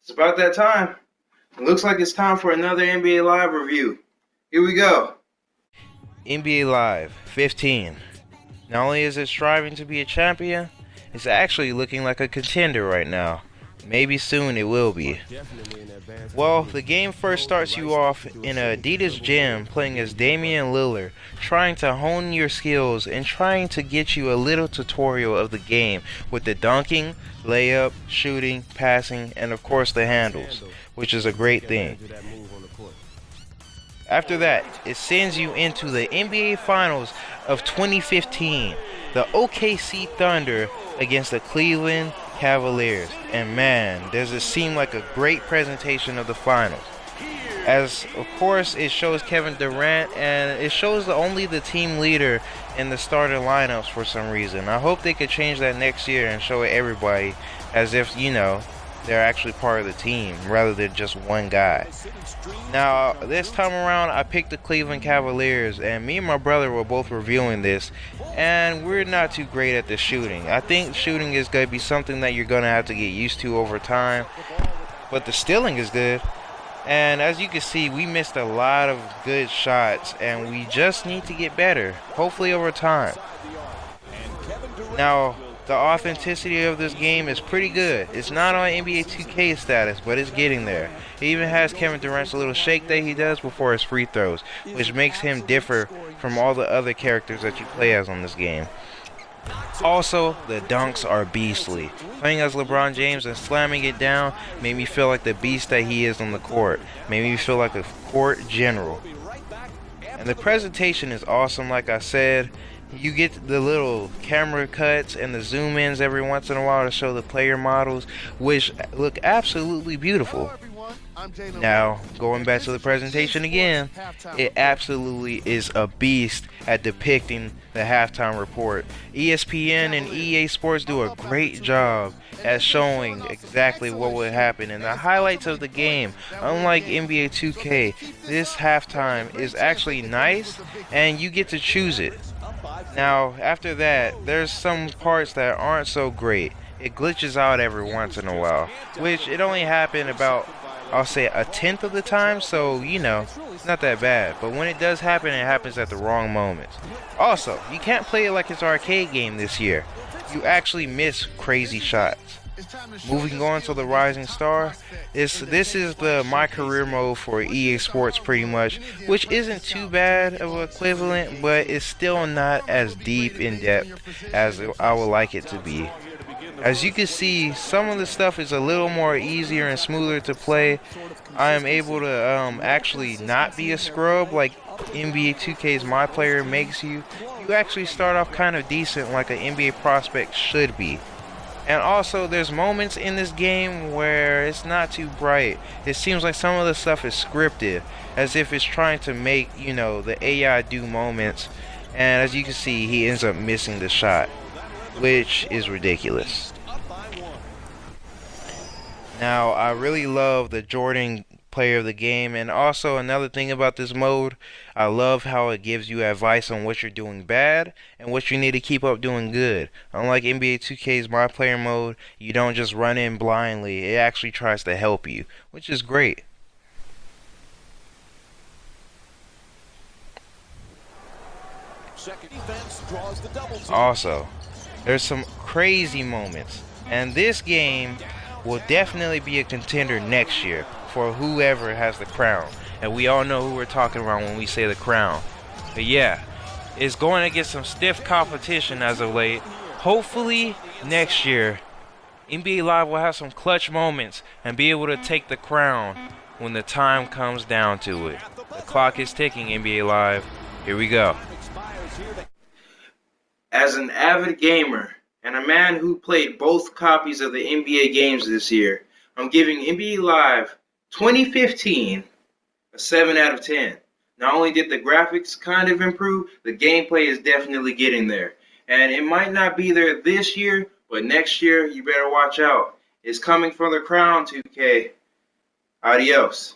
It's about that time. It looks like it's time for another NBA Live review. Here we go. NBA Live 15. Not only is it striving to be a champion, it's actually looking like a contender right now. Maybe soon it will be. Well, the game first starts you off in an Adidas gym playing as Damian Lillard, trying to hone your skills and trying to get you a little tutorial of the game with the dunking, layup, shooting, passing, and of course the handles, which is a great thing. After that, it sends you into the NBA Finals of 2015, the OKC Thunder against the Cleveland Cavaliers. And man, does it seem like a great presentation of the finals. As of course it shows Kevin Durant and it shows only the team leader in the starter lineups for some reason. I hope they could change that next year and show it everybody as if, they're actually part of the team rather than just one guy. Now, this time around, I picked the Cleveland Cavaliers, and me and my brother were both reviewing this, and we're not too great at the shooting. I think shooting is going to be something that you're going to have to get used to over time, but the stealing is good. And as you can see, we missed a lot of good shots, and we just need to get better, hopefully over time. Now, the authenticity of this game is pretty good. It's not on NBA 2K status, but it's getting there. It even has Kevin Durant's little shake that he does before his free throws, which makes him differ from all the other characters that you play as on this game. Also, the dunks are beastly. Playing as LeBron James and slamming it down made me feel like the beast that he is on the court. Made me feel like a court general. And the presentation is awesome, like I said. You get the little camera cuts and the zoom ins every once in a while to show the player models, which look absolutely beautiful. Now, going back to the presentation again, it absolutely is a beast at depicting the halftime report. ESPN and EA Sports do a great job at showing exactly what would happen and the highlights of the game. Unlike NBA 2K, this halftime is actually nice and you get to choose it. Now, after that, there's some parts that aren't so great. It glitches out every once in a while, which it only happened about, I'll say, a tenth of the time, so, it's not that bad. But when it does happen, it happens at the wrong moments. Also, you can't play it like it's an arcade game this year. You actually miss crazy shots. Moving on to the Rising Star, this is the My Career mode for EA Sports pretty much, which isn't too bad of an equivalent, but it's still not as deep in depth as I would like it to be. As you can see, some of the stuff is a little more easier and smoother to play. I am able to actually not be a scrub like NBA 2K's My Player makes you. You actually start off kind of decent like an NBA prospect should be. And also, there's moments in this game where it's not too bright. It seems like some of the stuff is scripted, as if it's trying to make, the AI do moments. And as you can see, he ends up missing the shot, which is ridiculous. Now, I really love the Jordan player of the game, and also another thing about this mode, I love how it gives you advice on what you're doing bad and what you need to keep up doing good. Unlike NBA 2K's My Player mode, you don't just run in blindly. It actually tries to help you, which is great. Also, there's some crazy moments, and this game will definitely be a contender next year for whoever has the crown. And we all know who we're talking about when we say the crown. But yeah, it's going to get some stiff competition as of late. Hopefully next year, NBA Live will have some clutch moments and be able to take the crown when the time comes down to it. The clock is ticking, NBA Live. Here we go. As an avid gamer and a man who played both copies of the NBA games this year, I'm giving NBA Live 2015 a 7 out of 10. Not only did the graphics kind of improve, the gameplay is definitely getting there. And it might not be there this year, but next year you better watch out. It's coming for the crown, 2K. Adios.